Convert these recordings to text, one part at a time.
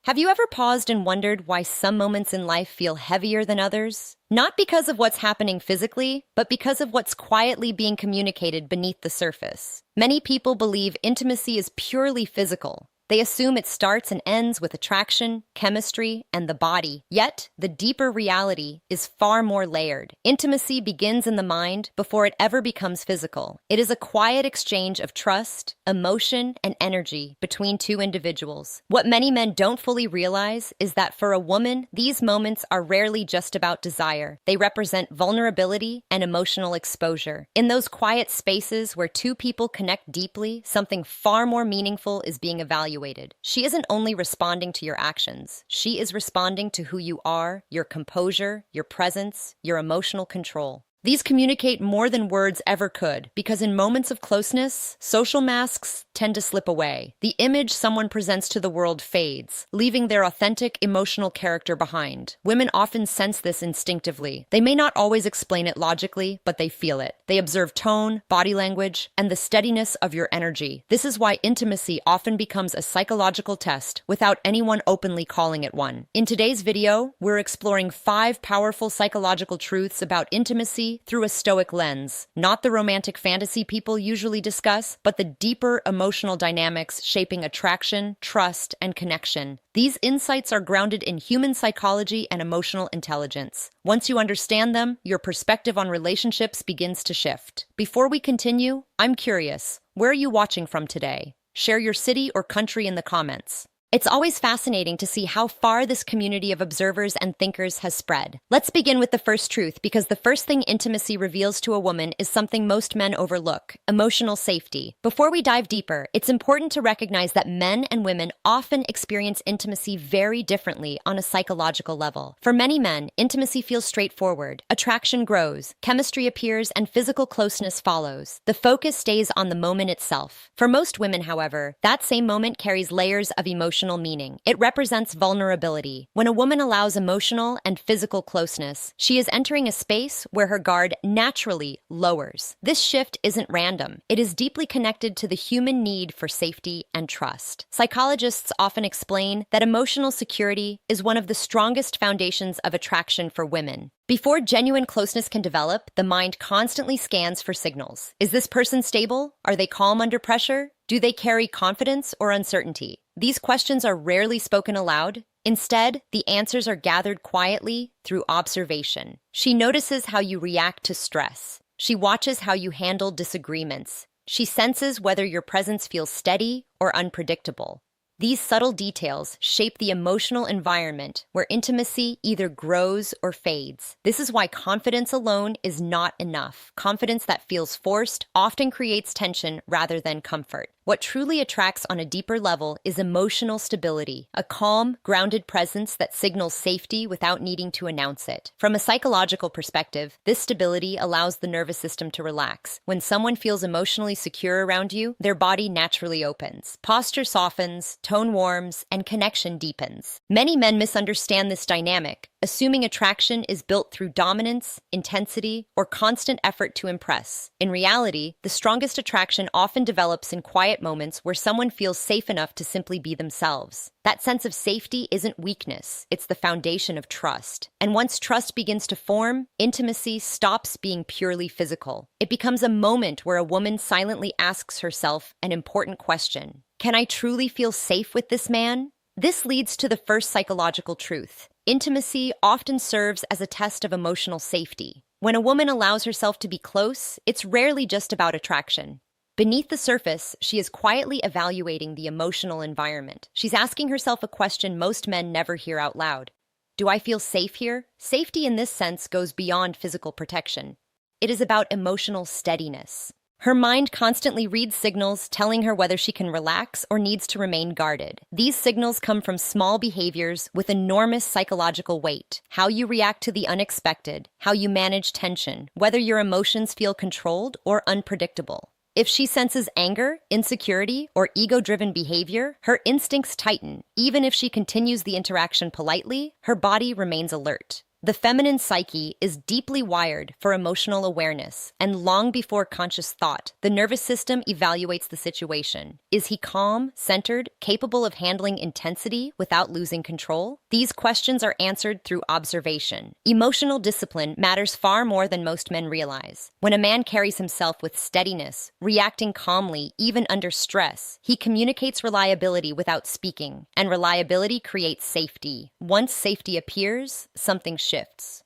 Have you ever paused and wondered why some moments in life feel heavier than others? Not because of what's happening physically, but because of what's quietly being communicated beneath the surface. Many people believe intimacy is purely physical. They assume it starts and ends with attraction, chemistry, and the body. Yet, the deeper reality is far more layered. Intimacy begins in the mind before it ever becomes physical. It is a quiet exchange of trust, emotion, and energy between two individuals. What many men don't fully realize is that for a woman, these moments are rarely just about desire. They represent vulnerability and emotional exposure. In those quiet spaces where two people connect deeply, something far more meaningful is being evaluated. She isn't only responding to your actions, she is responding to who you are, your composure, your presence, your emotional control. These communicate more than words ever could, because in moments of closeness, social masks tend to slip away. The image someone presents to the world fades, leaving their authentic, emotional character behind. Women often sense this instinctively. They may not always explain it logically, but they feel it. They observe tone, body language, and the steadiness of your energy. This is why intimacy often becomes a psychological test without anyone openly calling it one. In today's video, we're exploring 5 powerful psychological truths about intimacy through a stoic lens. Not the romantic fantasy people usually discuss, but the deeper emotional dynamics shaping attraction, trust, and connection. These insights are grounded in human psychology and emotional intelligence. Once you understand them, your perspective on relationships begins to shift. Before we continue, I'm curious, where are you watching from today? Share your city or country in the comments. It's always fascinating to see how far this community of observers and thinkers has spread. Let's begin with the first truth, because the first thing intimacy reveals to a woman is something most men overlook: emotional safety. Before we dive deeper, it's important to recognize that men and women often experience intimacy very differently on a psychological level. For many men, intimacy feels straightforward. Attraction grows, chemistry appears, and physical closeness follows. The focus stays on the moment itself. For most women, however, that same moment carries layers of emotional meaning. It represents vulnerability. When a woman allows emotional and physical closeness, she is entering a space where her guard naturally lowers. This shift isn't random. It is deeply connected to the human need for safety and trust. Psychologists often explain that emotional security is one of the strongest foundations of attraction for women. Before genuine closeness can develop, the mind constantly scans for signals. Is this person stable? Are they calm under pressure? Do they carry confidence or uncertainty? These questions are rarely spoken aloud. Instead, the answers are gathered quietly through observation. She notices how you react to stress. She watches how you handle disagreements. She senses whether your presence feels steady or unpredictable. These subtle details shape the emotional environment where intimacy either grows or fades. This is why confidence alone is not enough. Confidence that feels forced often creates tension rather than comfort. What truly attracts on a deeper level is emotional stability, a calm, grounded presence that signals safety without needing to announce it. From a psychological perspective, this stability allows the nervous system to relax. When someone feels emotionally secure around you, their body naturally opens. Posture softens, tone warms, and connection deepens. Many men misunderstand this dynamic, assuming attraction is built through dominance, intensity, or constant effort to impress. In reality, the strongest attraction often develops in quiet moments where someone feels safe enough to simply be themselves. That sense of safety isn't weakness, it's the foundation of trust. And once trust begins to form, intimacy stops being purely physical. It becomes a moment where a woman silently asks herself an important question: can I truly feel safe with this man? This leads to the first psychological truth. Intimacy often serves as a test of emotional safety. When a woman allows herself to be close, it's rarely just about attraction. Beneath the surface, she is quietly evaluating the emotional environment. She's asking herself a question most men never hear out loud. Do I feel safe here? Safety in this sense goes beyond physical protection. It is about emotional steadiness. Her mind constantly reads signals telling her whether she can relax or needs to remain guarded. These signals come from small behaviors with enormous psychological weight: how you react to the unexpected, how you manage tension, whether your emotions feel controlled or unpredictable. If she senses anger, insecurity, or ego-driven behavior, her instincts tighten. Even if she continues the interaction politely, her body remains alert. The feminine psyche is deeply wired for emotional awareness, and long before conscious thought, the nervous system evaluates the situation. Is he calm, centered, capable of handling intensity without losing control? These questions are answered through observation. Emotional discipline matters far more than most men realize. When a man carries himself with steadiness, reacting calmly even under stress, he communicates reliability without speaking, and reliability creates safety. Once safety appears, something shifts.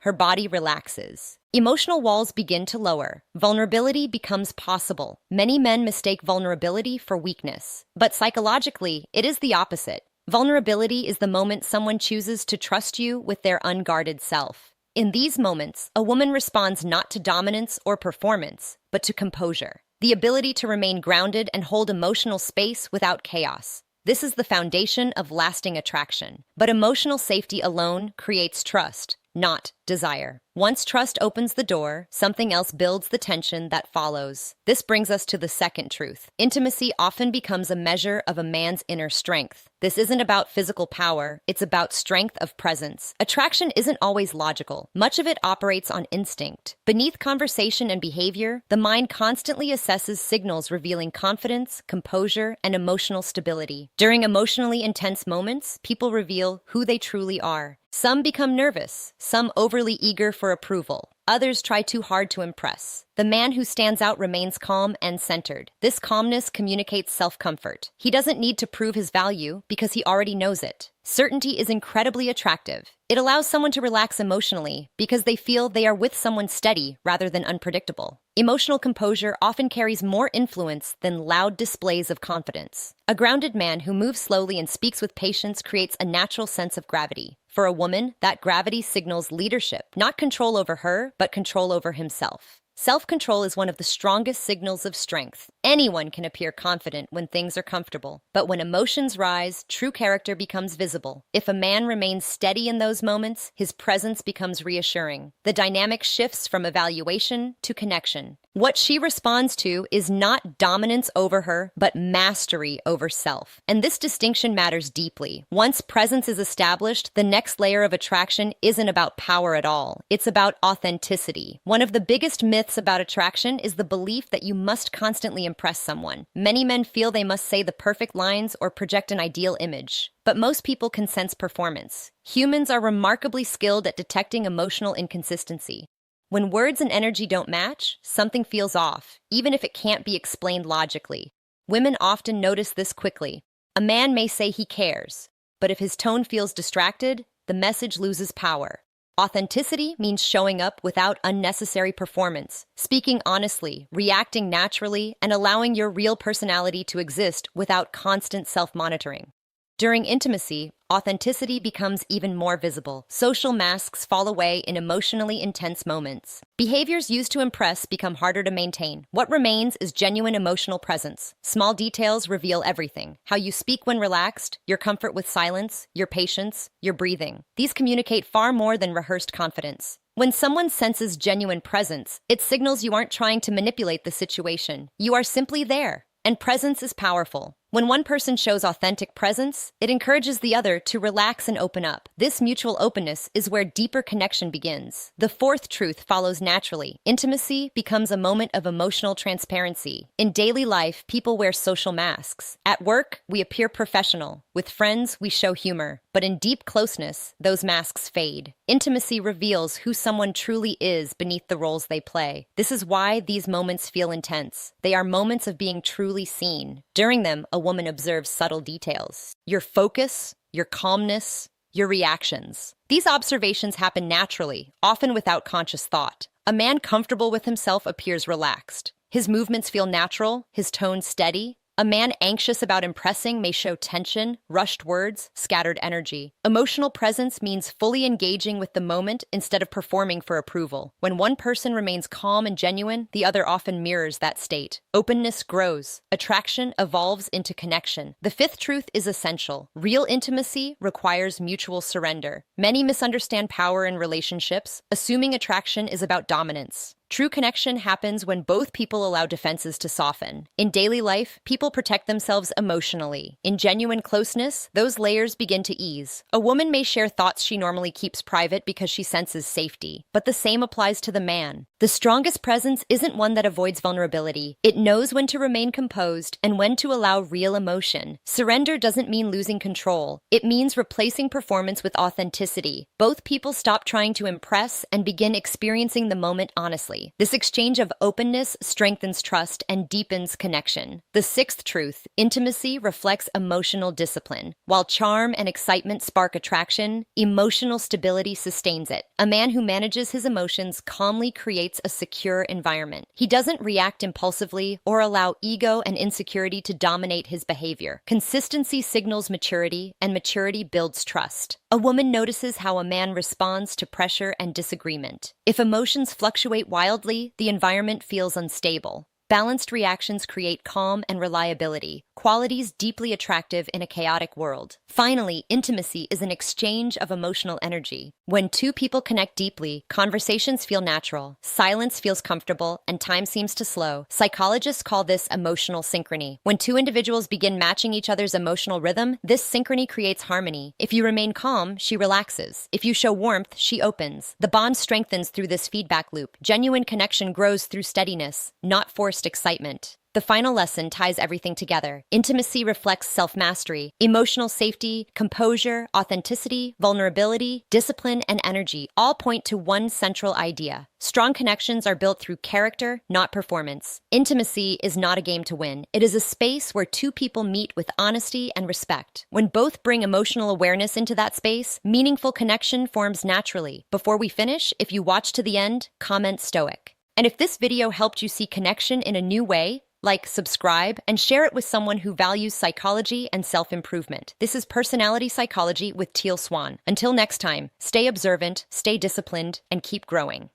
Her body relaxes. Emotional walls begin to lower. Vulnerability becomes possible. Many men mistake vulnerability for weakness, but psychologically, it is the opposite. Vulnerability is the moment someone chooses to trust you with their unguarded self. In these moments, a woman responds not to dominance or performance, but to composure, the ability to remain grounded and hold emotional space without chaos. This is the foundation of lasting attraction. But emotional safety alone creates trust, not desire. Once trust opens the door, something else builds the tension that follows. This brings us to the second truth. Intimacy often becomes a measure of a man's inner strength. This isn't about physical power, it's about strength of presence. Attraction isn't always logical. Much of it operates on instinct. Beneath conversation and behavior, the mind constantly assesses signals revealing confidence, composure, and emotional stability. During emotionally intense moments, people reveal who they truly are. Some become nervous, some overly eager for approval. Others try too hard to impress. The man who stands out remains calm and centered. This calmness communicates self-comfort. He doesn't need to prove his value because he already knows it. Certainty is incredibly attractive. It allows someone to relax emotionally because they feel they are with someone steady rather than unpredictable. Emotional composure often carries more influence than loud displays of confidence. A grounded man who moves slowly and speaks with patience creates a natural sense of gravity. For a woman, that gravity signals leadership, not control over her, but control over himself. Self-control is one of the strongest signals of strength. Anyone can appear confident when things are comfortable, but when emotions rise, true character becomes visible. If a man remains steady in those moments, his presence becomes reassuring. The dynamic shifts from evaluation to connection. What she responds to is not dominance over her, but mastery over self. And this distinction matters deeply. Once presence is established, the next layer of attraction isn't about power at all. It's about authenticity. One of the biggest myths about attraction is the belief that you must constantly impress someone. Many men feel they must say the perfect lines or project an ideal image. But most people can sense performance. Humans are remarkably skilled at detecting emotional inconsistency. When words and energy don't match, something feels off, even if it can't be explained logically. Women often notice this quickly. A man may say he cares, but if his tone feels distracted, the message loses power. Authenticity means showing up without unnecessary performance, speaking honestly, reacting naturally, and allowing your real personality to exist without constant self-monitoring. During intimacy, authenticity becomes even more visible. Social masks fall away in emotionally intense moments. Behaviors used to impress become harder to maintain. What remains is genuine emotional presence. Small details reveal everything. How you speak when relaxed, your comfort with silence, your patience, your breathing. These communicate far more than rehearsed confidence. When someone senses genuine presence, it signals you aren't trying to manipulate the situation. You are simply there. And presence is powerful. When one person shows authentic presence, it encourages the other to relax and open up. This mutual openness is where deeper connection begins. The fourth truth follows naturally. Intimacy becomes a moment of emotional transparency. In daily life, people wear social masks. At work, we appear professional. With friends, we show humor. But in deep closeness, those masks fade. Intimacy reveals who someone truly is beneath the roles they play. This is why these moments feel intense. They are moments of being truly seen. During them, a woman observes subtle details. Your focus, your calmness, your reactions. These observations happen naturally, often without conscious thought. A man comfortable with himself appears relaxed. His movements feel natural, his tone steady. A man anxious about impressing may show tension, rushed words, scattered energy. Emotional presence means fully engaging with the moment instead of performing for approval. When one person remains calm and genuine, the other often mirrors that state. Openness grows. Attraction evolves into connection. The fifth truth is essential. Real intimacy requires mutual surrender. Many misunderstand power in relationships, assuming attraction is about dominance. True connection happens when both people allow defenses to soften. In daily life, people protect themselves emotionally. In genuine closeness, those layers begin to ease. A woman may share thoughts she normally keeps private because she senses safety, but the same applies to the man. The strongest presence isn't one that avoids vulnerability. It knows when to remain composed and when to allow real emotion. Surrender doesn't mean losing control. It means replacing performance with authenticity. Both people stop trying to impress and begin experiencing the moment honestly. This exchange of openness strengthens trust and deepens connection. The sixth truth: intimacy reflects emotional discipline. While charm and excitement spark attraction, emotional stability sustains it. A man who manages his emotions calmly creates a secure environment. He doesn't react impulsively or allow ego and insecurity to dominate his behavior. Consistency signals maturity, and maturity builds trust. A woman notices how a man responds to pressure and disagreement. If emotions fluctuate wildly, the environment feels unstable. Balanced reactions create calm and reliability, qualities deeply attractive in a chaotic world. Finally, intimacy is an exchange of emotional energy. When two people connect deeply, conversations feel natural, silence feels comfortable, and time seems to slow. Psychologists call this emotional synchrony. When two individuals begin matching each other's emotional rhythm, this synchrony creates harmony. If you remain calm, she relaxes. If you show warmth, she opens. The bond strengthens through this feedback loop. Genuine connection grows through steadiness, not forced excitement. The final lesson ties everything together. Intimacy reflects self-mastery, emotional safety, composure, authenticity, vulnerability, discipline, and energy all point to one central idea. Strong connections are built through character, not performance. Intimacy is not a game to win. It is a space where two people meet with honesty and respect. When both bring emotional awareness into that space, meaningful connection forms naturally. Before we finish, if you watch to the end, comment stoic. And if this video helped you see connection in a new way, like, subscribe, and share it with someone who values psychology and self-improvement. This is Personality Psychology with Teal Swan. Until next time, stay observant, stay disciplined, and keep growing.